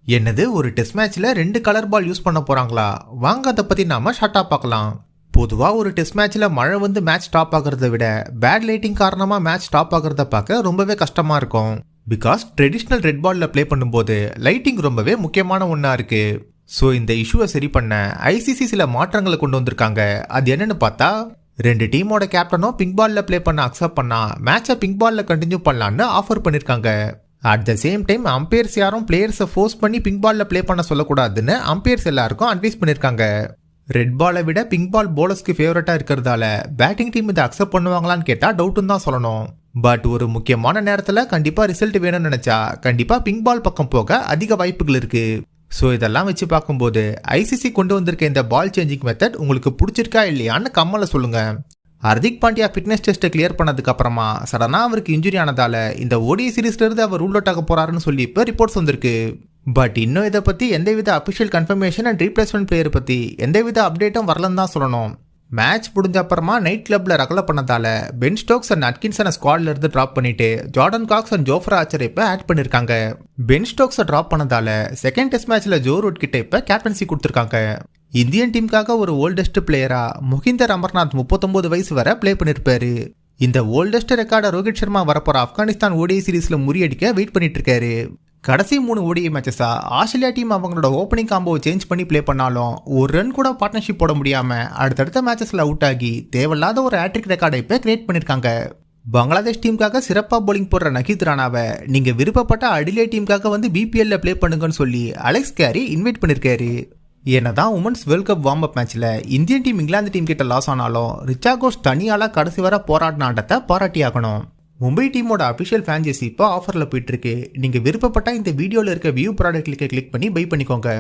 என்னது ஒரு டெஸ்ட் மேட்ச்ல 2 கலர் பால் யூஸ் பண்ண போறாங்களா? வாங்க அதை பத்தி நாம ஷார்ட்டா பார்க்கலாம். பொதுவா ஒரு டெஸ்ட் மேட்ச்ல மழை வந்து மேட்ச் ஸ்டாப் ஆகுறத விட பேட் லைட்டிங் காரணமா மேட்ச் ஸ்டாப் ஆகுறத பார்க்க ரொம்பவே கஷ்டமா இருக்கும். பிகாஸ் ட்ரெடிஷ்னல் ரெட் பால்ல பிளே பண்ணும்போது லைட்டிங் ரொம்பவே முக்கியமான ஒண்ணா இருக்கு. ஸோ இந்த இஷ்யூவை சரி பண்ண ஐசிசி சில மாற்றங்களை கொண்டு வந்திருக்காங்க. அது என்னன்னு பார்த்தா 2 டீமோட கேப்டனும் பிங்க் பால்ல பிளே பண்ண அக்செப்ட் பண்ணா மேட்சை பிங்க் பால்ல கண்டினியூ பண்ணலான்னு ஆஃபர் பண்ணிருக்காங்க. At the same time umpires யாரும் பிளேயர்ஸை ஃபோர்ஸ் பண்ணி பிங்க் பால்ல பிளே பண்ண சொல்லக்கூடாதுன்னு அம்பையர்ஸ் எல்லாருக்கும் அட்வைஸ் பண்ணிருக்காங்க. ரெட் பாலை விட பிங்க் பால் போலர்ஸ்க்கு ஃபேவரட்டா இருக்கிறதால பேட்டிங் டீம் இதை அக்செப்ட் பண்ணுவாங்களான்னு கேட்டா டவுட்னு தான் சொல்லணும். பட் ஒரு முக்கியமான நேரத்தில் கண்டிப்பா ரிசல்ட் வேணும்னு நினைச்சா கண்டிப்பா பிங்க் பால் பக்கம் போக அதிக வாய்ப்புகள் இருக்கு. ஸோ இதெல்லாம் வச்சு பார்க்கும்போது ஐசிசி கொண்டு வந்திருக்க இந்த பால் சேஞ்சிங் மெத்தட் உங்களுக்கு பிடிச்சிருக்கா இல்லையான்னு கம்மல சொல்லுங்க. ஹர்திக் பாண்டியா ஃபிட்னஸ் டெஸ்ட்டை கிளியர் பண்ணதுக்கு அப்புறமா சடனாக அவருக்கு இன்ஜுரி ஆனதால இந்த ஓடிஐ சீரீஸ்ல இருந்து அவர் ரூல் அவுட் ஆக போறாருன்னு சொல்லி இப்போ ரிப்போர்ட்ஸ் வந்திருக்கு. பட் இன்னும் இதை பத்தி எந்தவித official confirmation and replacement player பத்தி எந்தவித அப்டேட்டும் வரலன்னு தான் சொல்லணும். மேட்ச் முடிஞ்ச அப்புறமா நைட் கிளப்ல ரகல பண்ணதால பென் ஸ்டோக்ஸ் அண்ட் அட்கின்சனை ஸ்குவாட்ல இருந்து டிராப் பண்ணிட்டு ஜார்டன் காக்ஸ் அண்ட் ஜோஃப்ரா ஆர்ச்சரை இப்ப ஆட் பண்ணிருக்காங்க. பென் ஸ்டோக்ஸை டிராப் பண்ணதால செகண்ட் டெஸ்ட் மேட்ச்ல ஜோ ரூட் கிட்ட இப்ப கேப்டன்சி கொடுத்திருக்காங்க. இந்தியன் டீமுக்காக ஒரு ஓல்டஸ்ட் பிளேயரா முகிந்தர் அமர்நாத் 39 வயசு வரை பிளே பண்ணிருப்பாரு. இந்த ஓல்டஸ்ட் ரெக்கார்டை ரோஹித் சர்மா வரப்போற ஆப்கானிஸ்தான் ஓடிஐ சீரீஸ்ல முறியடிக்க வெயிட் பண்ணிட்டு இருக்காரு. கடைசி 3 ஓடிஐ மேட்சஸா ஆஸ்திரேலியா டீம் அவங்களோட ஓப்பனிங் காம்போவை சேஞ்ச் பண்ணி பிளே பண்ணாலும் ஒரு ரன் கூட பார்ட்னர்ஷிப் போட முடியாம அடுத்தடுத்த மேட்சஸ்ல அவுட் ஆகி தேவையில்லாத ஒரு ஹேட்ரிக் ரெக்கார்டை இப்ப கிரியேட் பண்ணிருக்காங்க. பங்களாதேஷ் டீமுக்காக சிறப்பா போலிங் போடுற நகித் ராணாவை நீங்க விருப்பப்பட்ட அடிலே டீமுக்காக வந்து பிபிஎல்ல பிளே பண்ணுங்கன்னு சொல்லி அலெக்ஸ் கேரி இன்வைட் பண்ணிருக்காரு. என்னதான் women's world cup warm up மேட்ச்ல இந்தியன் டீம் இங்கிலாந்து டீம் கிட்ட லாஸ் ஆனாலும் ரிச்சா கோஷ் தனியால கடைசி வர போராடின ஆட்டத்தை பாராட்டி ஆகணும். மும்பை டீமோட அபிஷியல் ஃபேன் ஜெர்சி இப்போ ஆஃபர்ல போயிட்டு இருக்கு. நீங்க விருப்பப்பட்ட இந்த வீடியோல இருக்க வியூ ப்ராடக்ட் கிளிக் பண்ணி பை பண்ணிக்கோங்க.